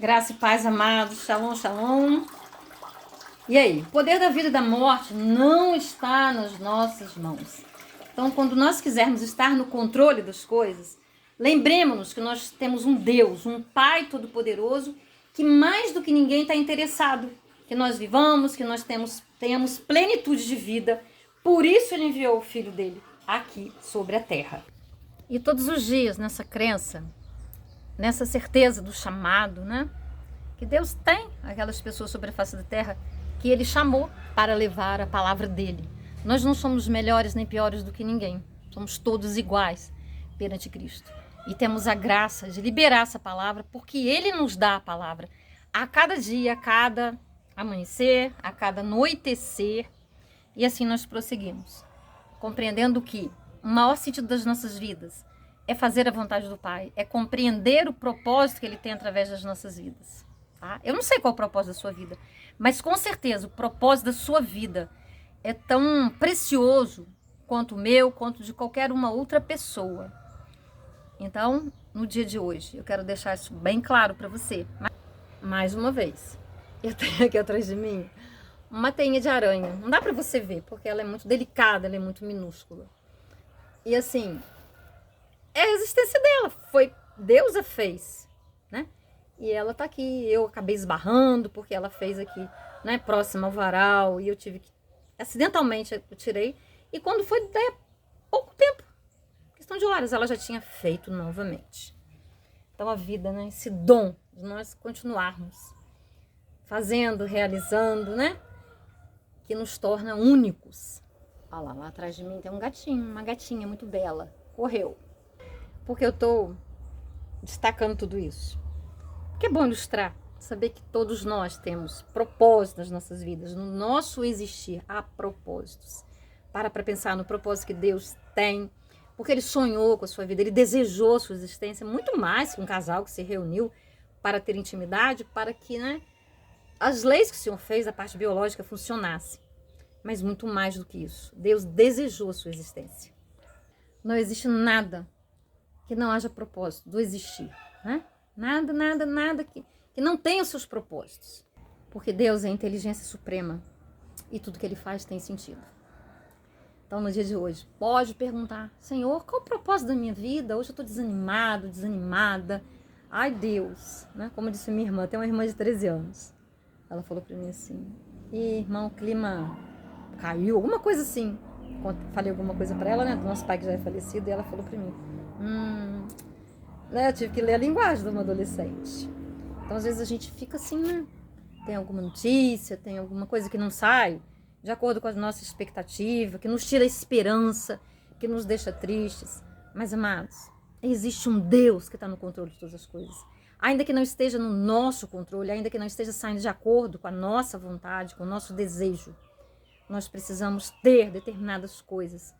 Graça e paz, amados. Shalom, shalom. E aí? O poder da vida e da morte não está nas nossas mãos. Então, quando nós quisermos estar no controle das coisas, lembremos-nos que nós temos um Deus, um Pai Todo-Poderoso, que mais do que ninguém está interessado que nós vivamos, que nós tenhamos plenitude de vida. Por isso Ele enviou o Filho dele aqui sobre a terra. E todos os dias, nessa crença, nessa certeza do chamado, né? Que Deus tem aquelas pessoas sobre a face da terra que Ele chamou para levar a palavra dEle. Nós não somos melhores nem piores do que ninguém. Somos todos iguais perante Cristo. E temos a graça de liberar essa palavra porque Ele nos dá a palavra. A cada dia, a cada amanhecer, a cada anoitecer. E assim nós prosseguimos. Compreendendo que o maior sentido das nossas vidas é fazer a vontade do Pai. É compreender o propósito que Ele tem através das nossas vidas. Tá? Eu não sei qual é o propósito da sua vida, mas com certeza o propósito da sua vida é tão precioso quanto o meu, quanto de qualquer uma outra pessoa. Então, no dia de hoje, eu quero deixar isso bem claro para você. Mais uma vez, eu tenho aqui atrás de mim uma teia de aranha. Não dá para você ver, porque ela é muito delicada, ela é muito minúscula. E assim, é a existência dela, foi Deus a fez, né? E ela tá aqui, eu acabei esbarrando, porque ela fez aqui, né, próxima ao varal, e eu tive que, acidentalmente, eu tirei. E quando foi, daí a pouco tempo, questão de horas, ela já tinha feito novamente. Então a vida, né, esse dom de nós continuarmos fazendo, realizando, né, que nos torna únicos. Olha lá, lá atrás de mim tem um gatinho, uma gatinha muito bela, correu. Porque eu tô destacando tudo isso? Que é bom ilustrar, saber que todos nós temos propósitos nas nossas vidas, no nosso existir há propósitos. Para pensar no propósito que Deus tem, porque Ele sonhou com a sua vida, Ele desejou a sua existência, muito mais que um casal que se reuniu para ter intimidade, para que, né, as leis que o Senhor fez, a parte biológica, funcionasse. Mas muito mais do que isso, Deus desejou a sua existência. Não existe nada que não haja propósito do existir, né? Nada que não tenha os seus propósitos. Porque Deus é a inteligência suprema e tudo que Ele faz tem sentido. Então, no dia de hoje, pode perguntar: Senhor, qual o propósito da minha vida? Hoje eu estou desanimado, desanimada. Ai, Deus, né? Como disse minha irmã, tem uma irmã de 13 anos. Ela falou para mim assim: irmão, o clima caiu, alguma coisa assim. Falei alguma coisa para ela, né? Do nosso pai que já é falecido, e ela falou para mim: né, eu tive que ler a linguagem de uma adolescente. Então, às vezes, a gente fica assim, né? Tem alguma notícia, tem alguma coisa que não sai de acordo com a nossa expectativa, que nos tira a esperança, que nos deixa tristes. Mas, amados, existe um Deus que está no controle de todas as coisas. Ainda que não esteja no nosso controle, ainda que não esteja saindo de acordo com a nossa vontade, com o nosso desejo, nós precisamos ter determinadas coisas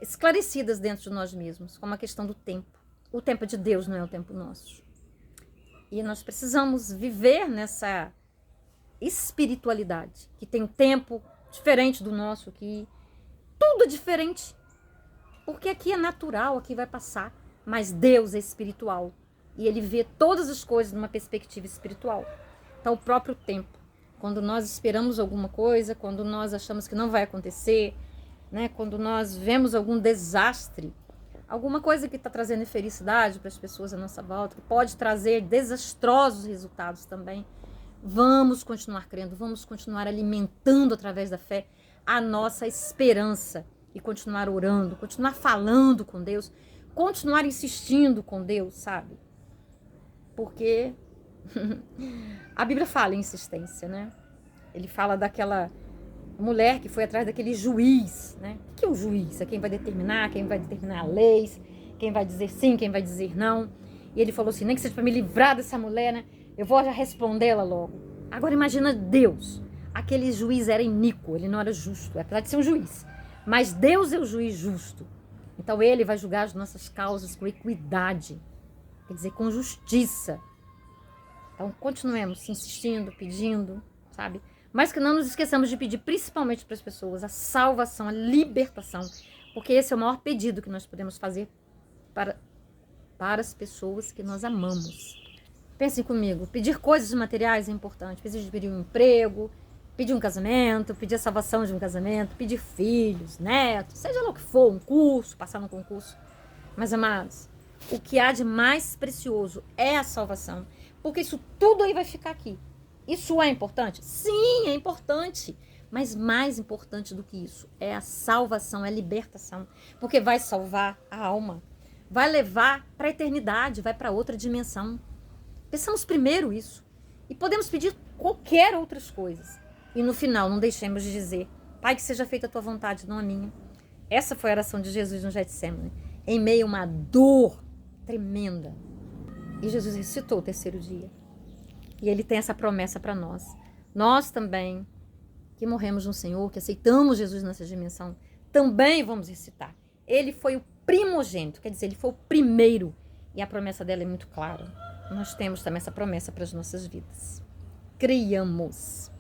esclarecidas dentro de nós mesmos, como a questão do tempo. O tempo de Deus não é o tempo nosso. E nós precisamos viver nessa espiritualidade, que tem um tempo diferente do nosso aqui. Tudo é diferente. Porque aqui é natural, aqui vai passar. Mas Deus é espiritual. E Ele vê todas as coisas numa perspectiva espiritual. Então, o próprio tempo. Quando nós esperamos alguma coisa, quando nós achamos que não vai acontecer, né? Quando nós vemos algum desastre, alguma coisa que está trazendo infelicidade para as pessoas à nossa volta, que pode trazer desastrosos resultados também, vamos continuar crendo, vamos continuar alimentando através da fé a nossa esperança e continuar orando, continuar falando com Deus, continuar insistindo com Deus, sabe? Porque a Bíblia fala em insistência, né? Ele fala daquela mulher que foi atrás daquele juiz, né? O que é o juiz? É quem vai determinar leis, quem vai dizer sim, quem vai dizer não. E ele falou assim: nem que seja para me livrar dessa mulher, né? Eu vou já respondê-la logo. Agora imagina Deus. Aquele juiz era iníquo, ele não era justo, apesar de ser um juiz. Mas Deus é o juiz justo. Então Ele vai julgar as nossas causas com equidade, quer dizer, com justiça. Então continuemos insistindo, pedindo, sabe? Mas que não nos esqueçamos de pedir, principalmente para as pessoas, a salvação, a libertação. Porque esse é o maior pedido que nós podemos fazer para as pessoas que nós amamos. Pensem comigo, pedir coisas materiais é importante. Pedir um emprego, pedir um casamento, pedir a salvação de um casamento, pedir filhos, netos, seja lá o que for, um curso, passar no concurso. Mas, amados, o que há de mais precioso é a salvação. Porque isso tudo aí vai ficar aqui. Isso é importante? Sim, é importante. Mas mais importante do que isso é a salvação, é a libertação. Porque vai salvar a alma. Vai levar para a eternidade, vai para outra dimensão. Pensamos primeiro isso. E podemos pedir qualquer outras coisas. E no final, não deixemos de dizer: Pai, que seja feita a tua vontade, não a minha. Essa foi a oração de Jesus no Getsemane. Em meio a uma dor tremenda. E Jesus ressuscitou o terceiro dia. E ele tem essa promessa para nós. Nós também, que morremos no Senhor, que aceitamos Jesus nessa dimensão, também vamos ressuscitar. Ele foi o primogênito, quer dizer, ele foi o primeiro. E a promessa dela é muito clara. Nós temos também essa promessa para as nossas vidas. Creiamos.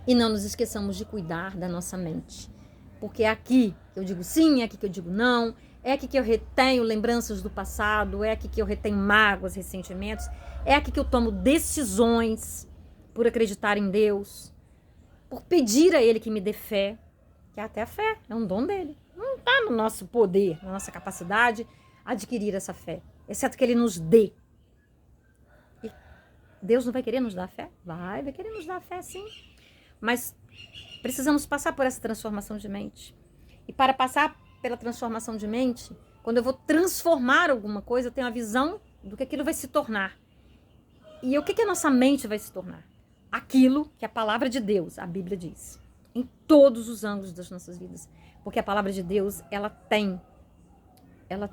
E não nos esqueçamos de cuidar da nossa mente. Porque é aqui que eu digo sim, é aqui que eu digo não, é aqui que eu retenho lembranças do passado, é aqui que eu retenho mágoas, ressentimentos, é aqui que eu tomo decisões por acreditar em Deus, por pedir a Ele que me dê fé, que até a fé é um dom dele. Não está no nosso poder, na nossa capacidade adquirir essa fé, exceto que Ele nos dê. E Deus não vai querer nos dar a fé? Vai querer nos dar a fé, sim. Mas precisamos passar por essa transformação de mente. E para passar pela transformação de mente, quando eu vou transformar alguma coisa, eu tenho a visão do que aquilo vai se tornar. E o que a nossa mente vai se tornar? Aquilo que a palavra de Deus, a Bíblia diz, em todos os ângulos das nossas vidas. Porque a palavra de Deus, ela tem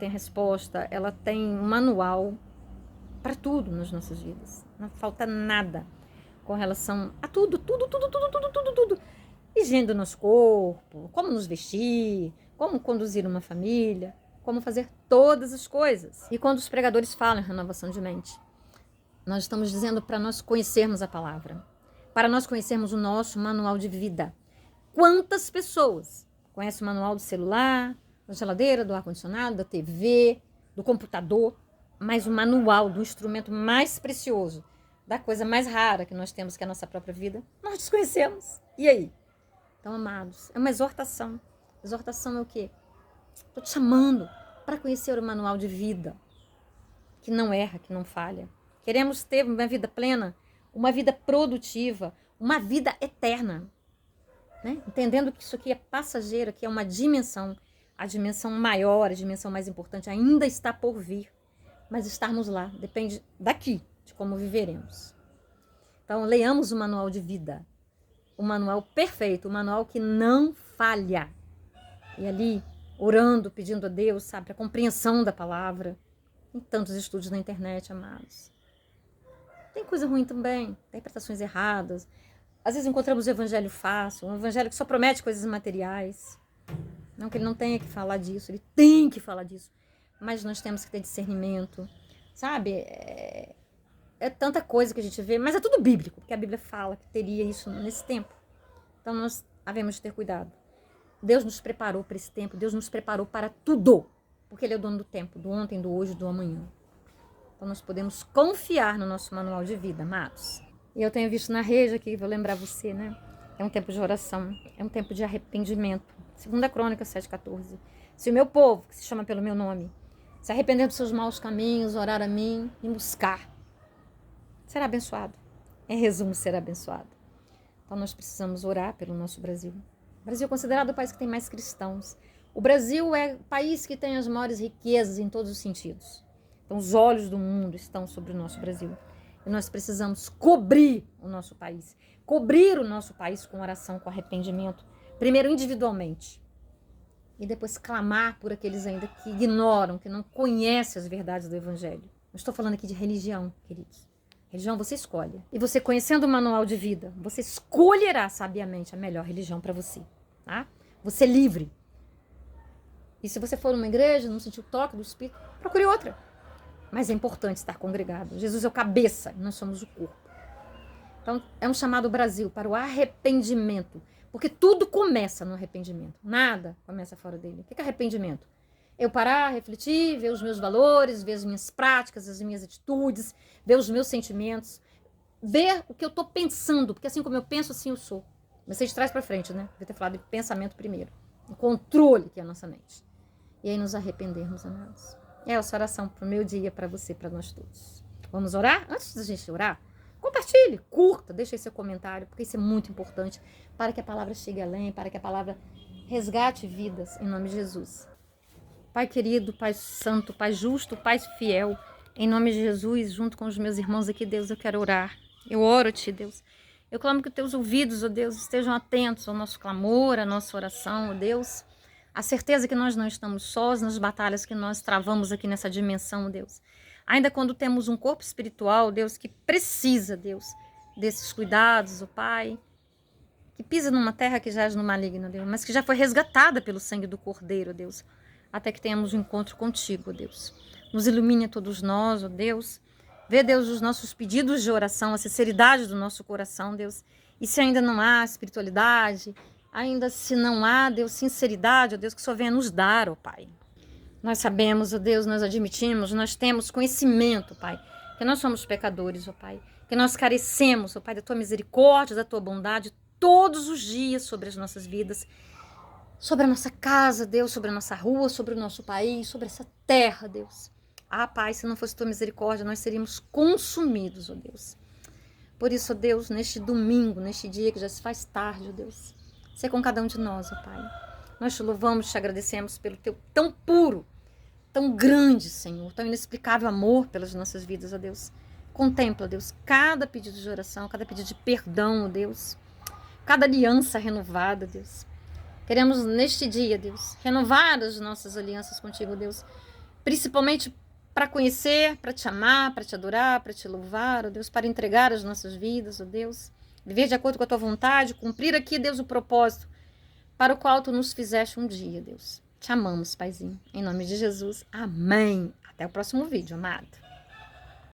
resposta, ela tem um manual para tudo nas nossas vidas. Não falta nada com relação a tudo. Higiene do nosso corpo, como nos vestir, como conduzir uma família, como fazer todas as coisas. E quando os pregadores falam em renovação de mente, nós estamos dizendo para nós conhecermos a palavra, para nós conhecermos o nosso manual de vida. Quantas pessoas conhecem o manual do celular, da geladeira, do ar-condicionado, da TV, do computador, mas o manual do instrumento mais precioso, da coisa mais rara que nós temos, que é a nossa própria vida, nós desconhecemos. E aí? Então, amados, é uma exortação. Exortação é o quê? Estou te chamando para conhecer o manual de vida, que não erra, que não falha. Queremos ter uma vida plena, uma vida produtiva, uma vida eterna. Né? Entendendo que isso aqui é passageiro, que é uma dimensão, a dimensão maior, a dimensão mais importante ainda está por vir. Mas estarmos lá depende daqui, de como viveremos. Então, leamos o manual de vida. O manual perfeito, o manual que não falha. E ali, orando, pedindo a Deus, sabe, a compreensão da palavra. Tem tantos estudos na internet, amados. Tem coisa ruim também, interpretações erradas. Às vezes encontramos o evangelho fácil, um evangelho que só promete coisas materiais. Não que ele não tenha que falar disso, ele tem que falar disso. Mas nós temos que ter discernimento, sabe? É tanta coisa que a gente vê, mas é tudo bíblico, porque a Bíblia fala que teria isso nesse tempo. Então nós havemos de ter cuidado. Deus nos preparou para esse tempo, Deus nos preparou para tudo, porque Ele é o dono do tempo, do ontem, do hoje, do amanhã. Então nós podemos confiar no nosso manual de vida, amados. E eu tenho visto na rede aqui, vou lembrar você, né? É um tempo de oração, é um tempo de arrependimento. 2 Crônicas 7,14. Se o meu povo, que se chama pelo meu nome, se arrepender dos seus maus caminhos, orar a mim e buscar, será abençoado. Em resumo, será abençoado. Então nós precisamos orar pelo nosso Brasil. O Brasil é considerado o país que tem mais cristãos. O Brasil é o país que tem as maiores riquezas em todos os sentidos. Então os olhos do mundo estão sobre o nosso Brasil. E nós precisamos cobrir o nosso país. Cobrir o nosso país com oração, com arrependimento. Primeiro individualmente. E depois clamar por aqueles ainda que ignoram, que não conhecem as verdades do Evangelho. Não estou falando aqui de religião, queridos. Religião você escolhe. E você, conhecendo o manual de vida, você escolherá sabiamente a melhor religião para você. Tá? Você é livre. E se você for numa igreja, não sentir o toque do Espírito, procure outra. Mas é importante estar congregado. Jesus é o cabeça, nós somos o corpo. Então, é um chamado Brasil para o arrependimento. Porque tudo começa no arrependimento. Nada começa fora dele. O que é arrependimento? eu parar, refletir, ver os meus valores, ver as minhas práticas, as minhas atitudes, ver os meus sentimentos, ver o que eu tô pensando, porque assim como eu penso, assim eu sou. Comecei de trás para frente, né? Devia ter falado de pensamento primeiro. O controle que é a nossa mente. E aí nos arrependermos, amados. É essa oração pro meu dia, para você, para nós todos. Vamos orar? Antes da gente orar, compartilhe, curta, deixe aí seu comentário, porque isso é muito importante para que a palavra chegue além, para que a palavra resgate vidas, em nome de Jesus. Pai querido, Pai santo, Pai justo, Pai fiel, em nome de Jesus, junto com os meus irmãos aqui, Deus, eu quero orar. Eu oro a Ti, Deus. Eu clamo que os Teus ouvidos, ó Deus, estejam atentos ao nosso clamor, à nossa oração, ó Deus. A certeza que nós não estamos sós nas batalhas que nós travamos aqui nessa dimensão, ó Deus. Ainda quando temos um corpo espiritual, Deus, que precisa, Deus, desses cuidados, ó Pai, que pisa numa terra que jaz no maligno, Deus, mas que já foi resgatada pelo sangue do Cordeiro, Deus, até que tenhamos um encontro contigo, ó Deus. Nos ilumine a todos nós, ó Deus. Vê, Deus, os nossos pedidos de oração, a sinceridade do nosso coração, Deus. E se ainda não há espiritualidade, ainda se não há, Deus, sinceridade, ó Deus, que só venha nos dar, ó Pai. Nós sabemos, ó Deus, nós admitimos, nós temos conhecimento, Pai, que nós somos pecadores, ó Pai, que nós carecemos, ó Pai, da Tua misericórdia, da Tua bondade, todos os dias sobre as nossas vidas, sobre a nossa casa, Deus, sobre a nossa rua, sobre o nosso país, sobre essa terra, Deus. Ah, Pai, se não fosse Tua misericórdia, nós seríamos consumidos, ó Deus. Por isso, ó Deus, neste domingo, neste dia que já se faz tarde, ó Deus, ser com cada um de nós, ó Pai. Nós Te louvamos, Te agradecemos pelo Teu tão puro, tão grande, Senhor, tão inexplicável amor pelas nossas vidas, ó Deus. Contempla, ó Deus, cada pedido de oração, cada pedido de perdão, ó Deus, cada aliança renovada, Deus. Queremos neste dia, Deus, renovar as nossas alianças contigo, Deus, principalmente para conhecer, para Te amar, para Te adorar, para Te louvar, ó Deus, para entregar as nossas vidas, ó Deus, viver de acordo com a Tua vontade, cumprir aqui, Deus, o propósito para o qual Tu nos fizeste um dia, Deus. Te amamos, Paizinho. Em nome de Jesus. Amém. Até o próximo vídeo, amado.